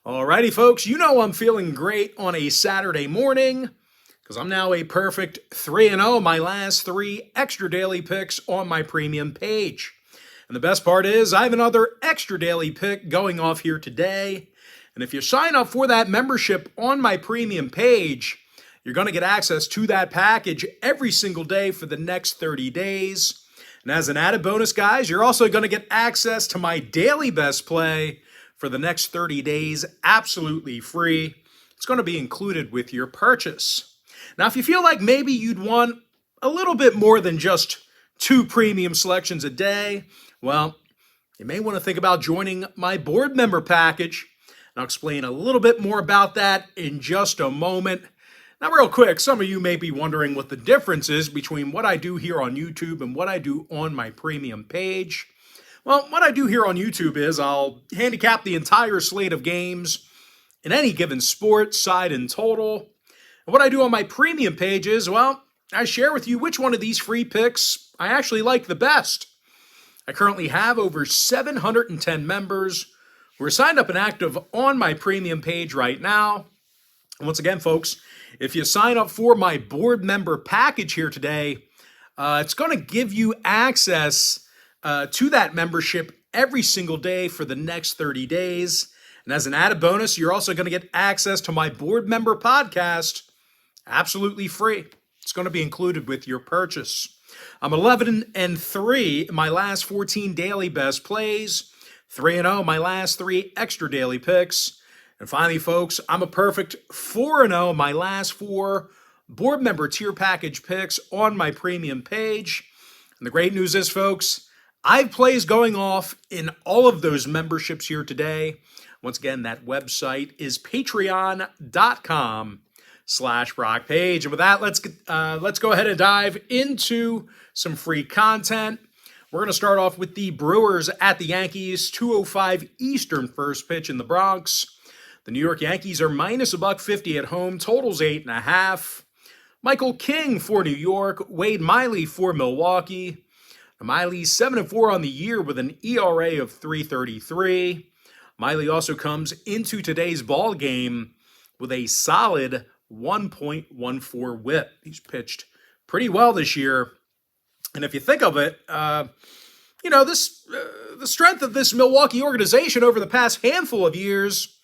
Alrighty, folks, you know I'm feeling great on a Saturday morning because I'm now a perfect 3-0, my last three extra daily picks on my premium page. And the best part is I have another extra daily pick going off here today. And if you sign up for that membership on my premium page, you're going to get access to that package every single day for the next 30 days. And as an added bonus, guys, you're also going to get access to my daily best play for the next 30 days, absolutely free. It's going to be included with your purchase. Now, if you feel like maybe you'd want a little bit more than just 2 premium selections a day, well, you may want to think about joining my board member package. And I'll explain a little bit more about that in just a moment. Now, real quick, some of you may be wondering what the difference is between what I do here on YouTube and what I do on my premium page. Well, what I do here on YouTube is I'll handicap the entire slate of games in any given sport, side and total. And what I do on my premium page is, well, I share with you which one of these free picks I actually like the best. I currently have over 710 members who are signed up and active on my premium page right now. And once again, folks, if you sign up for my board member package here today, it's going to give you access to that membership every single day for the next 30 days. And as an added bonus, you're also going to get access to my board member podcast absolutely free. It's going to be included with your purchase. I'm 11-3 in my last 14 daily best plays, 3-0 my last 3 extra daily picks. And finally, folks, I'm a perfect 4-0 my last 4 board member tier package picks on my premium page. And the great news is, folks, I have plays going off in all of those memberships here today. Once again, that website is patreon.com/BrockPage. And with that, let's go ahead and dive into some free content. We're going to start off with the Brewers at the Yankees, 2:05 Eastern first pitch in the Bronx. The New York Yankees are minus $1.50 at home, totals 8.5. Michael King for New York, Wade Miley for Milwaukee. Miley's 7-4 on the year with an ERA of 3.33. Miley also comes into today's ball game with a solid 1.14 whip. He's pitched pretty well this year. And if you think of it, the strength of this Milwaukee organization over the past handful of years,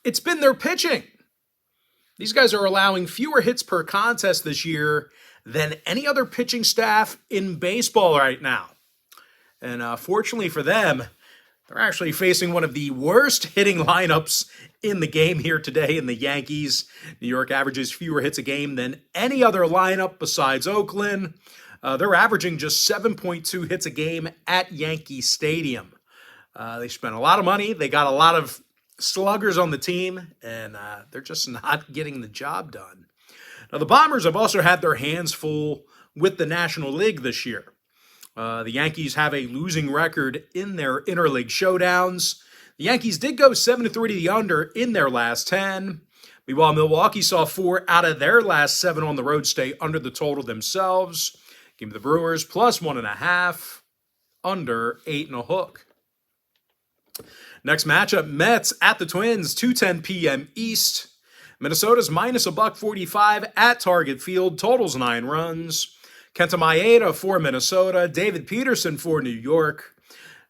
it's been their pitching. These guys are allowing fewer hits per contest this year than any other pitching staff in baseball right now. And fortunately for them, they're actually facing one of the worst hitting lineups in the game here today in the Yankees. New York averages fewer hits a game than any other lineup besides Oakland. They're averaging just 7.2 hits a game at Yankee Stadium. They spent a lot of money. They got a lot of sluggers on the team, and they're just not getting the job done. Now, the Bombers have also had their hands full with the National League this year. The Yankees have a losing record in their interleague showdowns. The Yankees did go 7-3 to the under in their last 10. Meanwhile, Milwaukee saw 4 out of their last 7 on the road stay under the total themselves. Give me the Brewers plus 1.5, under 8.5. Next matchup, Mets at the Twins, 2:10 p.m. East. Minnesota's minus $1.45 at Target Field, totals 9 runs. Kenta Maeda for Minnesota, David Peterson for New York.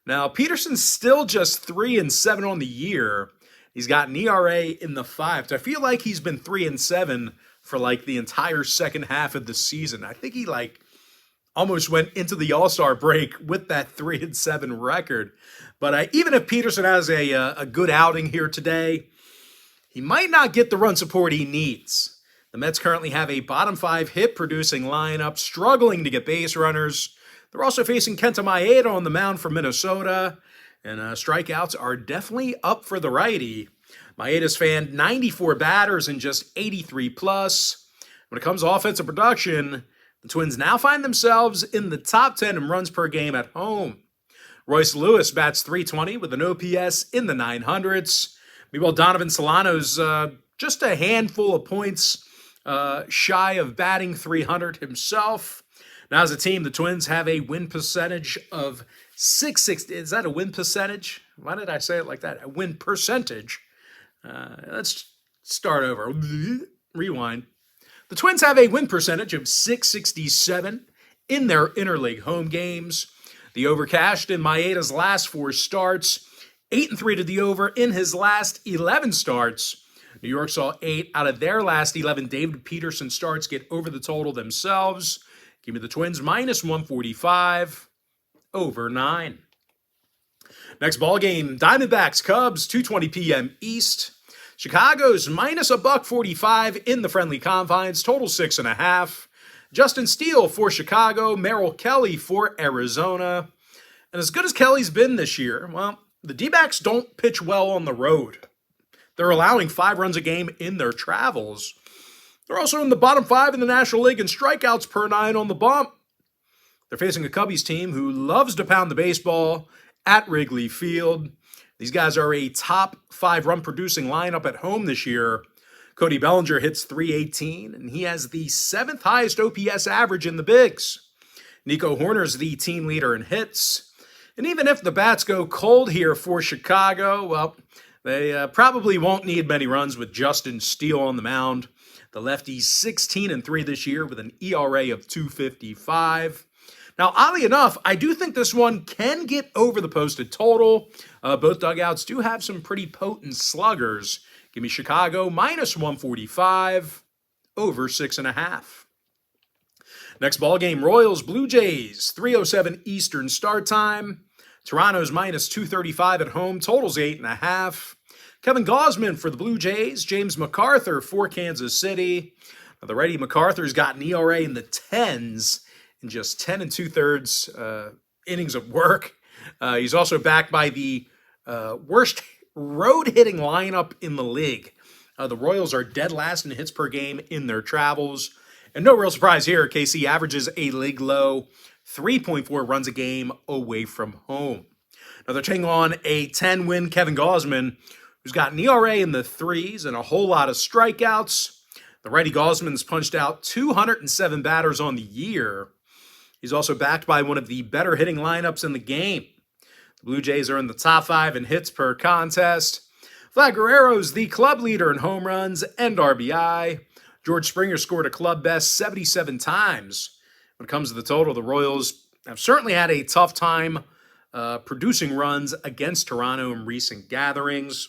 Now, Peterson's still just 3-7 on the year. He's got an ERA in the 5s. I feel like he's been 3-7 for like the entire second half of the season. I think he almost went into the All-Star break with that 3-7 record. But even if Peterson has a good outing here today, he might not get the run support he needs. The Mets currently have a bottom 5 hit-producing lineup, struggling to get base runners. They're also facing Kenta Maeda on the mound for Minnesota, and strikeouts are definitely up for the righty. Maeda's fanned 94 batters and just 83+. When it comes to offensive production, the Twins now find themselves in the top 10 in runs per game at home. Royce Lewis bats .320 with an OPS in the 900s. Meanwhile, Donovan Solano's just a handful of points shy of batting .300 himself. Now, as a team, the Twins have a win percentage of .660. Is that a win percentage? Why did I say it like that? A win percentage Let's start over. Rewind. The Twins have a win percentage of .667 in their interleague home games. The over cashed in Maeda's last 4 starts, 8-3 to the over in his last 11 starts. New York saw 8 out of their last 11 David Peterson starts get over the total themselves. Give me the Twins minus 145, over 9. Next ball game, Diamondbacks Cubs, 2:20 p.m. East. Chicago's minus $1.45 in the friendly confines, total 6.5. Justin Steele for Chicago, Merrill Kelly for Arizona. And as good as Kelly's been this year, well, the D-backs don't pitch well on the road. They're allowing 5 runs a game in their travels. They're also in the bottom 5 in the National League in strikeouts per 9 on the bump. They're facing a Cubbies team who loves to pound the baseball at Wrigley Field. These guys are a top 5 run producing lineup at home this year. Cody Bellinger hits .318, and he has the 7th highest OPS average in the bigs. Nico Horner's the team leader in hits. And even if the bats go cold here for Chicago, well, they probably won't need many runs with Justin Steele on the mound. The lefty's 16-3 this year with an ERA of .255. Now, oddly enough, I do think this one can get over the posted total. Both dugouts do have some pretty potent sluggers. Give me Chicago minus 145, over 6.5. Next ball game, Royals Blue Jays, 3:07 Eastern start time. Toronto's minus 235 at home, totals 8.5. Kevin Gausman for the Blue Jays, James MacArthur for Kansas City. Now, the righty MacArthur's got an ERA in the 10s in just 10 2/3 innings of work. He's also backed by the worst road-hitting lineup in the league. The Royals are dead last in hits per game in their travels. And no real surprise here, KC averages a league low 3.4 runs a game away from home. Now they're taking on a 10-win Kevin Gausman, who's got an ERA in the 3s and a whole lot of strikeouts. The righty Gausman's punched out 207 batters on the year. He's also backed by one of the better hitting lineups in the game. The Blue Jays are in the top 5 in hits per contest. Vlad Guerrero's the club leader in home runs and RBI. George Springer scored a club best 77 times. When it comes to the total, the Royals have certainly had a tough time producing runs against Toronto in recent gatherings.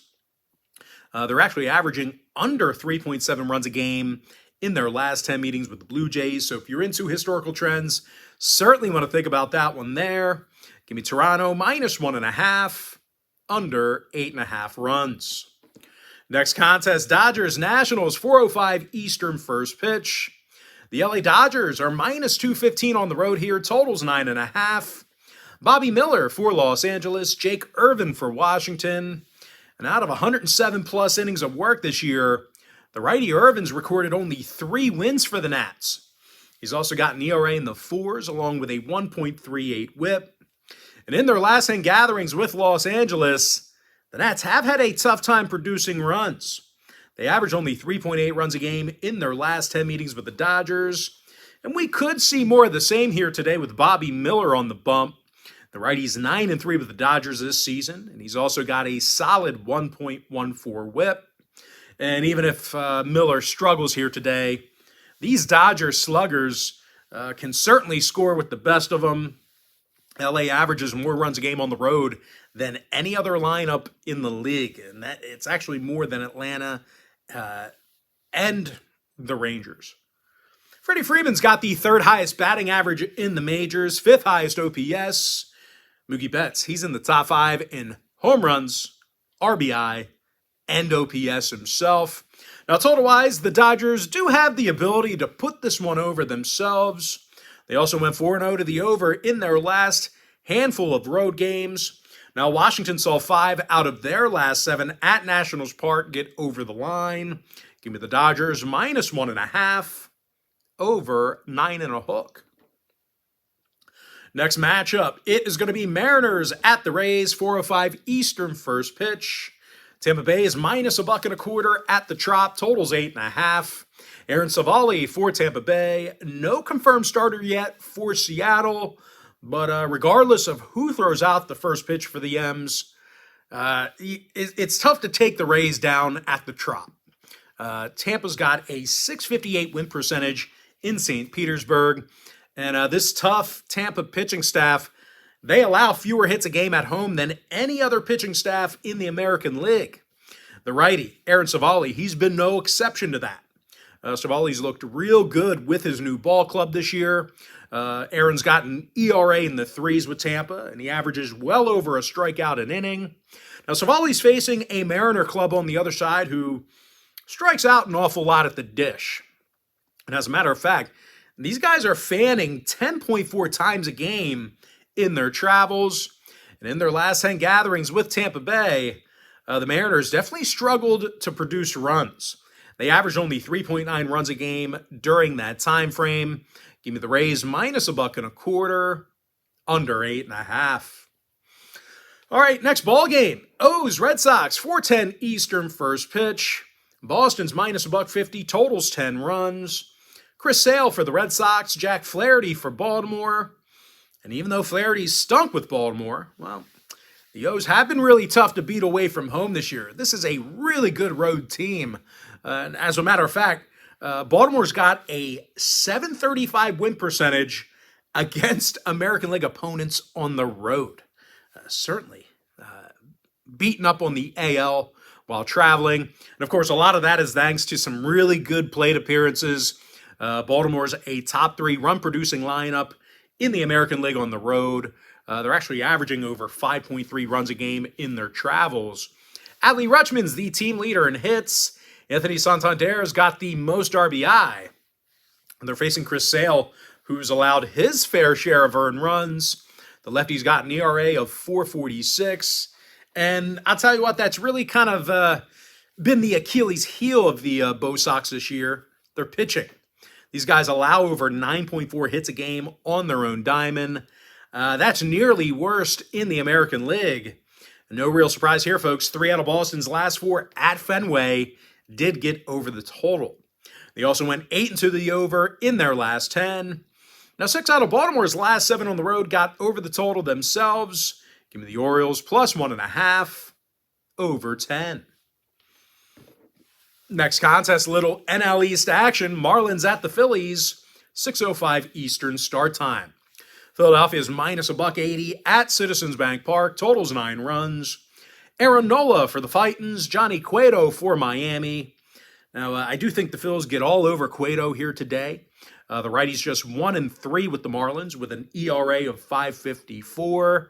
They're actually averaging under 3.7 runs a game in their last 10 meetings with the Blue Jays. So if you're into historical trends, certainly want to think about that one there. Give me Toronto minus 1.5, under 8.5 runs. Next contest, Dodgers Nationals, 4:05 Eastern first pitch. The LA Dodgers are minus 215 on the road here, totals 9.5. Bobby Miller for Los Angeles, Jake Irvin for Washington. And out of 107 plus innings of work this year, the righty Irvin's recorded only 3 wins for the Nats. He's also got an ERA in the 4s along with a 1.38 whip. And in their last 10 gatherings with Los Angeles, the Nats have had a tough time producing runs. They average only 3.8 runs a game in their last 10 meetings with the Dodgers. And we could see more of the same here today with Bobby Miller on the bump. The righty's 9-3 with the Dodgers this season, and he's also got a solid 1.14 whip. And even if Miller struggles here today, these Dodger sluggers can certainly score with the best of them. LA averages more runs a game on the road than any other lineup in the league, and that it's actually more than Atlanta and the Rangers. Freddie Freeman's got the 3rd highest batting average in the majors, 5th highest OPS. Mookie Betts, he's in the top 5 in home runs, RBI, and OPS himself. Now, total-wise, the Dodgers do have the ability to put this one over themselves. They also went 4-0 to the over in their last handful of road games. Now, Washington saw 5 out of their last 7 at Nationals Park get over the line. Give me the Dodgers minus 1.5, over 9.5. Next matchup, it is going to be Mariners at the Rays, 4:05 Eastern first pitch. Tampa Bay is minus $1.25 at the Trop, totals 8.5. Aaron Savali for Tampa Bay. No confirmed starter yet for Seattle, but regardless of who throws out the first pitch for the M's, It's tough to take the Rays down at the Trop. Tampa's got a .658 win percentage in St. Petersburg. And this tough Tampa pitching staff, they allow fewer hits a game at home than any other pitching staff in the American League. The righty, Aaron Civale, he's been no exception to that. Civale's looked real good with his new ball club this year. Aaron's got an ERA in the threes with Tampa, and he averages well over a strikeout an inning. Now, Civale's facing a Mariner club on the other side who strikes out an awful lot at the dish. And as a matter of fact, these guys are fanning 10.4 times a game in their travels. And in their last 10 gatherings with Tampa Bay, the Mariners definitely struggled to produce runs. They averaged only 3.9 runs a game during that time frame. Give me the Rays minus $1.25, under 8.5. All right, next ball game. O's Red Sox, 4:10 Eastern first pitch. Boston's minus $1.50, totals 10 runs. Chris Sale for the Red Sox, Jack Flaherty for Baltimore. And even though Flaherty stunk with Baltimore, well, the O's have been really tough to beat away from home this year. This is a really good road team. And as a matter of fact, Baltimore's got a .735 win percentage against American League opponents on the road. Certainly beaten up on the AL while traveling. And of course, a lot of that is thanks to some really good plate appearances. Baltimore's a top 3 run-producing lineup in the American League on the road. They're actually averaging over 5.3 runs a game in their travels. Adley Rutschman's the team leader in hits. Anthony Santander's got the most RBI. And they're facing Chris Sale, who's allowed his fair share of earned runs. The lefty's got an ERA of .446. And I'll tell you what, that's really kind of been the Achilles heel of the Bo Sox this year. They're pitching. These guys allow over 9.4 hits a game on their own diamond. That's nearly worst in the American League. No real surprise here, folks. 3 out of Boston's last 4 at Fenway did get over the total. They also went 8 into the over in their last 10. Now, 6 out of Baltimore's last 7 on the road got over the total themselves. Give me the Orioles plus 1.5, over 10. Next contest, little NL East action. Marlins at the Phillies, 6:05 Eastern start time. Philadelphia's minus $1.80 at Citizens Bank Park. Totals 9 runs. Aaron Nola for the Titans. Johnny Cueto for Miami. Now, I do think the Phils get all over Cueto here today. The righty's just 1-3 with the Marlins with an ERA of .554.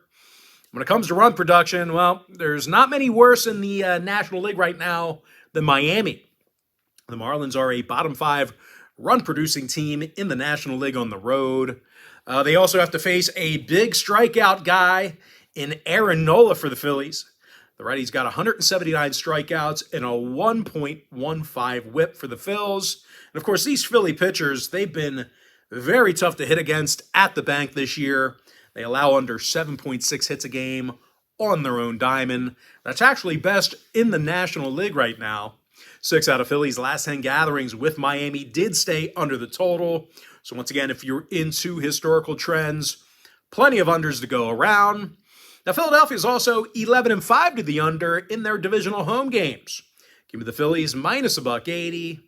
When it comes to run production, well, there's not many worse in the National League right now than Miami. The Marlins are a bottom 5 run-producing team in the National League on the road. They also have to face a big strikeout guy in Aaron Nola for the Phillies. The righty's got 179 strikeouts and a 1.15 whip for the Phils. And of course, these Philly pitchers, they've been very tough to hit against at the bank this year. They allow under 7.6 hits a game on their own diamond. That's actually best in the National League right now. 6 out of Philly's last 10 gatherings with Miami did stay under the total. So once again, if you're into historical trends, plenty of unders to go around. Now, Philadelphia is also 11-5 to the under in their divisional home games. Give me the Phillies minus $1.80,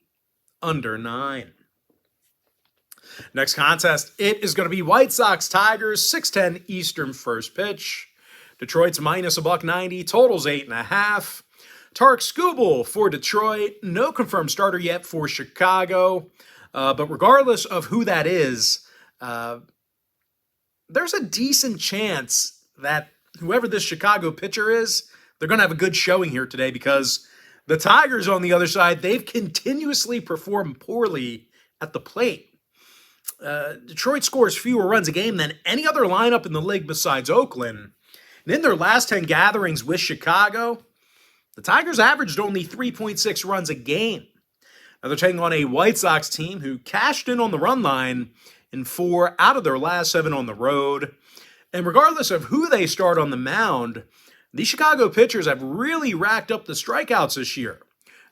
under 9. Next contest, it is going to be White Sox Tigers, 6:10 Eastern first pitch. Detroit's minus $1.90, totals 8.5. Tarek Skubal for Detroit, no confirmed starter yet for Chicago. But regardless of who that is, there's a decent chance that whoever this Chicago pitcher is, they're going to have a good showing here today because the Tigers on the other side, they've continuously performed poorly at the plate. Detroit scores fewer runs a game than any other lineup in the league besides Oakland. And in their last 10 gatherings with Chicago, the Tigers averaged only 3.6 runs a game. Now they're taking on a White Sox team who cashed in on the run line in 4 out of their last 7 on the road. And regardless of who they start on the mound, these Chicago pitchers have really racked up the strikeouts this year.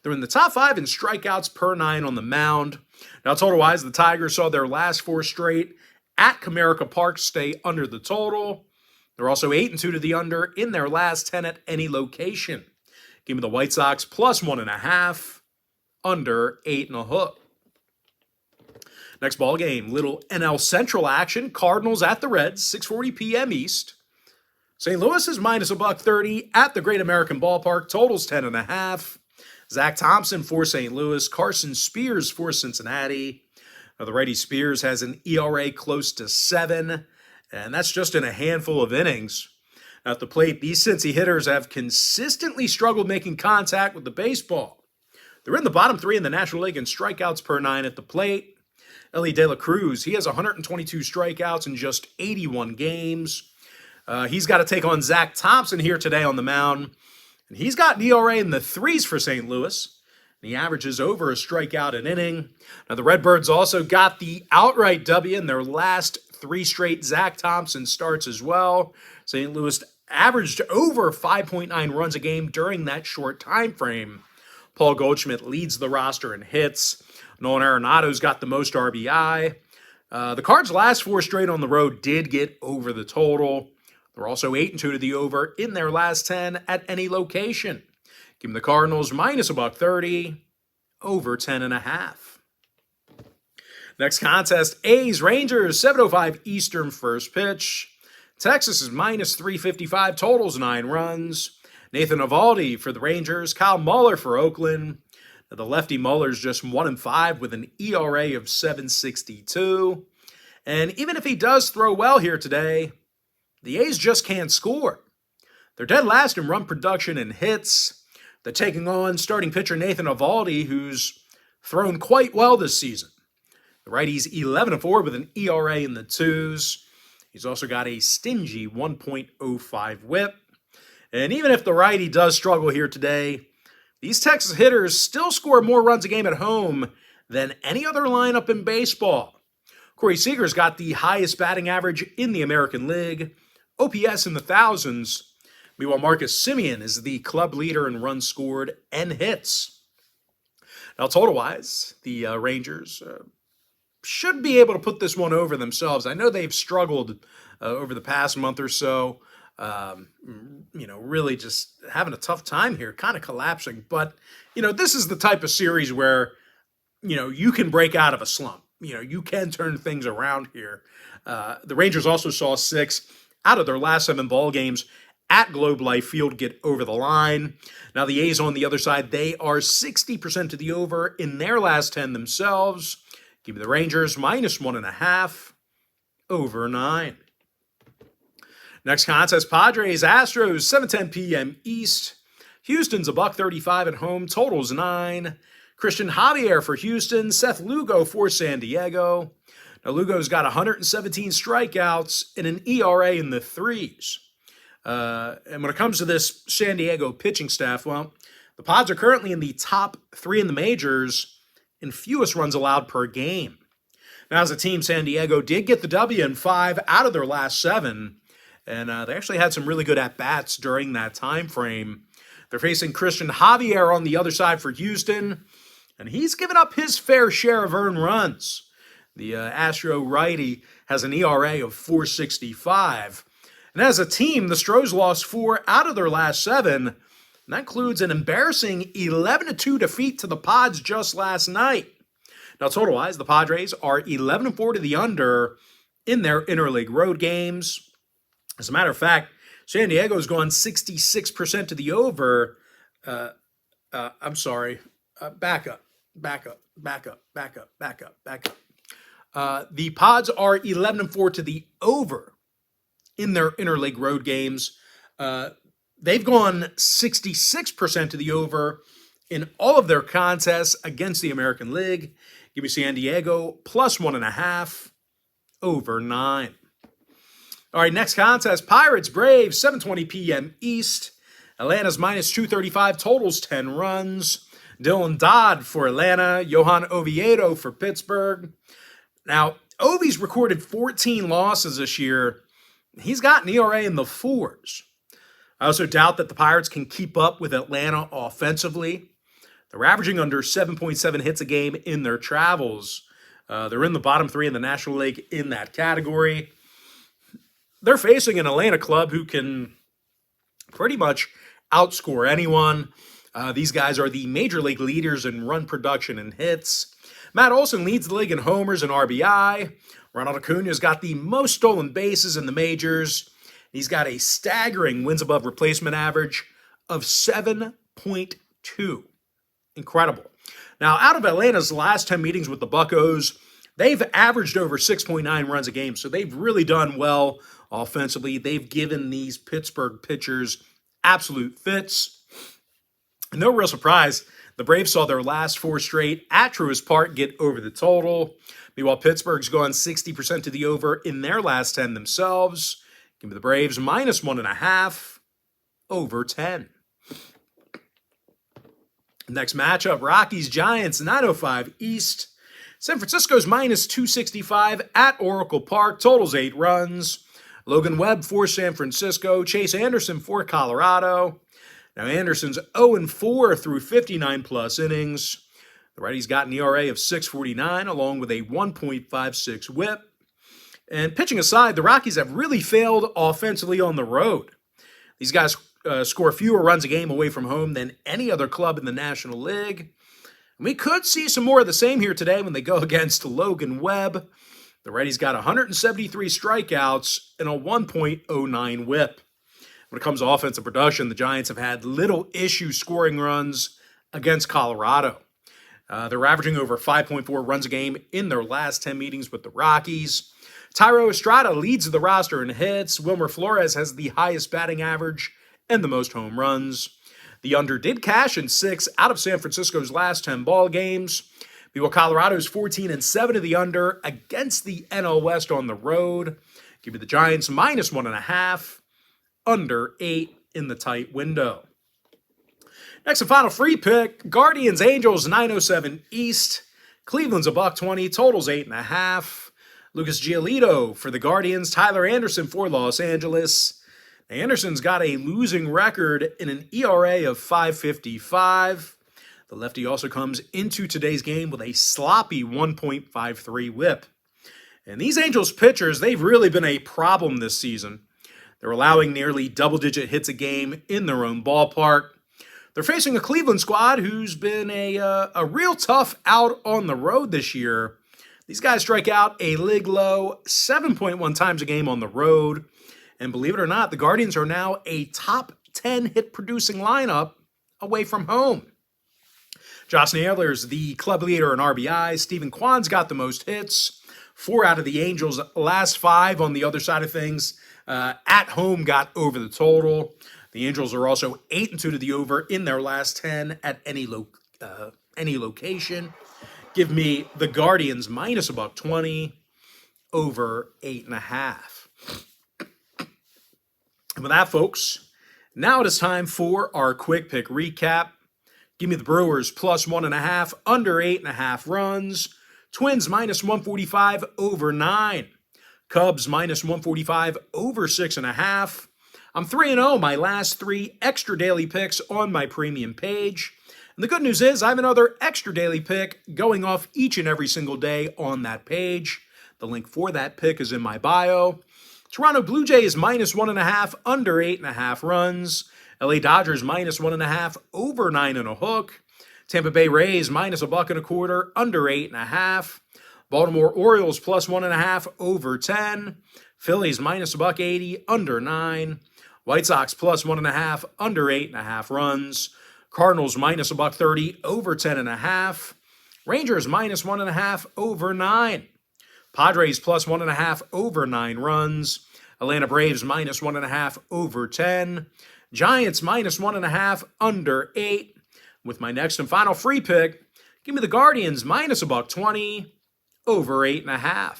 They're in the top 5 in strikeouts per 9 on the mound. Now, total-wise, the Tigers saw their last 4 straight at Comerica Park stay under the total. They're also 8-2 to the under in their last 10 at any location. Give me the White Sox plus 1.5, under 8.5. Next ball game, little NL Central action. Cardinals at the Reds, 6:40 p.m. East. St. Louis is minus $1.30 at the Great American Ballpark. Totals 10.5. Zach Thompson for St. Louis. Carson Spears for Cincinnati. Now, the righty Spears has an ERA close to 7, and that's just in a handful of innings. Now, at the plate, these Cincy hitters have consistently struggled making contact with the baseball. They're in the bottom 3 in the National League in strikeouts per 9 at the plate. Ellie De La Cruz, he has 122 strikeouts in just 81 games. He's got to take on Zach Thompson here today on the mound. And he's got an ERA in the 3s for St. Louis. And he averages over a strikeout an inning. Now, the Redbirds also got the outright W in their last 3 straight Zach Thompson starts as well. St. Louis averaged over 5.9 runs a game during that short time frame. Paul Goldschmidt leads the roster in hits. Nolan Arenado's got the most RBI. The Cards' last 4 straight on the road did get over the total. They're also 8-2 to the over in their last 10 at any location. Give them the Cardinals minus $1.30, over 10.5. Next contest, A's Rangers, 7:05 Eastern first pitch. Texas is minus 355, totals 9 runs. Nathan Eovaldi for the Rangers, Kyle Muller for Oakland. Now, the lefty Muller's just 1-5 with an ERA of 7.62. And even if he does throw well here today, the A's just can't score. They're dead last in run production and hits. They're taking on starting pitcher Nathan Eovaldi, who's thrown quite well this season. The righty's 11-4 with an ERA in the 2s. He's also got a stingy 1.05 whip. And even if the righty does struggle here today, these Texas hitters still score more runs a game at home than any other lineup in baseball. Corey Seager's got the highest batting average in the American League, OPS in the thousands. Meanwhile, Marcus Semien is the club leader in runs scored and hits. Now, total-wise, the Rangers should be able to put this one over themselves. I know they've struggled over the past month or so, really just having a tough time here, kind of collapsing. But, this is the type of series where, you can break out of a slump. You can turn things around here. The Rangers also saw 6 out of their last 7 ball games at Globe Life Field get over the line. Now, the A's on the other side, they are 60% to the over in their last 10 themselves. Give me the Rangers minus 1.5, over 9. Next contest, Padres, Astros, 7:10 p.m. East. Houston's $1.35 at home, totals 9. Christian Javier for Houston, Seth Lugo for San Diego. Now, Lugo's got 117 strikeouts and an ERA in the 3s. And when it comes to this San Diego pitching staff, well, the Pods are currently in the top 3 in the majors in fewest runs allowed per game. Now, as a team, San Diego did get the W in 5 out of their last 7, and they actually had some really good at-bats during that time frame. They're facing Christian Javier on the other side for Houston, and he's given up his fair share of earned runs. The Astro righty has an ERA of 4.65. And as a team, the Stros lost 4 out of their last 7. And that includes an embarrassing 11-2 defeat to the Pods just last night. Now, total-wise, the Padres are 11-4 to the under in their interleague road games. As a matter of fact, San Diego's gone 66% to the over. Back up. The Pods are 11-4 to the over in their interleague road games. They've gone 66% to the over in all of their contests against the American League. Give me San Diego plus 1.5, over 9. All right, next contest, Pirates, Braves, 7:20 p.m. East. Atlanta's minus 235, totals 10 runs. Dylan Dodd for Atlanta, Johan Oviedo for Pittsburgh. Now, Ovi's recorded 14 losses this year. He's got an ERA in the 4s. I also doubt that the Pirates can keep up with Atlanta offensively. They're averaging under 7.7 hits a game in their travels. They're in the bottom 3 in the National League in that category. they're facing an Atlanta club who can pretty much outscore anyone. These guys are the major league leaders in run production and hits. Matt Olson leads the league in homers and RBI. Ronald Acuna's got the most stolen bases in the majors. He's got a staggering wins above replacement average of 7.2. Incredible. Now, out of Atlanta's last 10 meetings with the Buccos, they've averaged over 6.9 runs a game, so they've really done well offensively. They've given these Pittsburgh pitchers absolute fits. No real surprise, the Braves saw their last 4 straight at Truist Park get over the total. Meanwhile, Pittsburgh's gone 60% to the over in their last 10 themselves. Give me the Braves minus 1.5 over 10. Next matchup, Rockies-Giants, 9:05 East. San Francisco's minus 265 at Oracle Park. Totals 8 runs. Logan Webb for San Francisco. Chase Anderson for Colorado. Now Anderson's 0-4 through 59-plus innings. The righty's got an ERA of 6.49 along with a 1.56 whip. And pitching aside, the Rockies have really failed offensively on the road. These guys score fewer runs a game away from home than any other club in the National League. And we could see some more of the same here today when they go against Logan Webb. The righty's got 173 strikeouts and a 1.09 whip. When it comes to offensive production, the Giants have had little issue scoring runs against Colorado. They're averaging over 5.4 runs a game in their last 10 meetings with the Rockies. Thairo Estrada leads the roster in hits. Wilmer Flores has the highest batting average and the most home runs. The under did cash in 6 out of San Francisco's last 10 ball games. Meanwhile, Colorado's 14-7 to the under against the NL West on the road. Give me the Giants minus 1.5, under 8 in the tight window. Next and final free pick, Guardians-Angels, 9:07 East. Cleveland's $1.20, totals 8.5. Lucas Giolito for the Guardians, Tyler Anderson for Los Angeles. Anderson's got a losing record in an ERA of 5.55. The lefty also comes into today's game with a sloppy 1.53 whip. And these Angels pitchers, they've really been a problem this season. They're allowing nearly double-digit hits a game in their own ballpark. They're facing a Cleveland squad who's been a real tough out on the road this year. These guys strike out a league low 7.1 times a game on the road. And believe it or not, the Guardians are now a top 10 hit-producing lineup away from home. Josh Naylor's the club leader in RBI. Stephen Kwan's got the most hits. 4 out of the Angels' last 5 on the other side of things at home got over the total. The Angels are also 8-2 to the over in their last 10 at any location. Give me the Guardians minus $1.20 over 8.5. And with that, folks, now it is time for our quick pick recap. Give me the Brewers plus 1.5, under 8.5 runs. Twins minus 145 over 9. Cubs minus 145 over 6.5. I'm 3-0 my last 3 extra daily picks on my premium page. And the good news is I have another extra daily pick going off each and every single day on that page. The link for that pick is in my bio. Toronto Blue Jays minus 1.5, under 8.5 runs. LA Dodgers minus 1.5, over 9.5. Tampa Bay Rays minus $1.25, under 8.5. Baltimore Orioles plus 1.5, over 10. Phillies minus $1.80, under 9. White Sox plus 1.5, under 8.5 runs. Cardinals minus $1.30, over 10.5. Rangers minus 1.5, over 9. Padres plus 1.5, over 9 runs. Atlanta Braves minus 1.5, over 10. Giants minus 1.5, under 8. With my next and final free pick, give me the Guardians minus $1.20, over 8.5.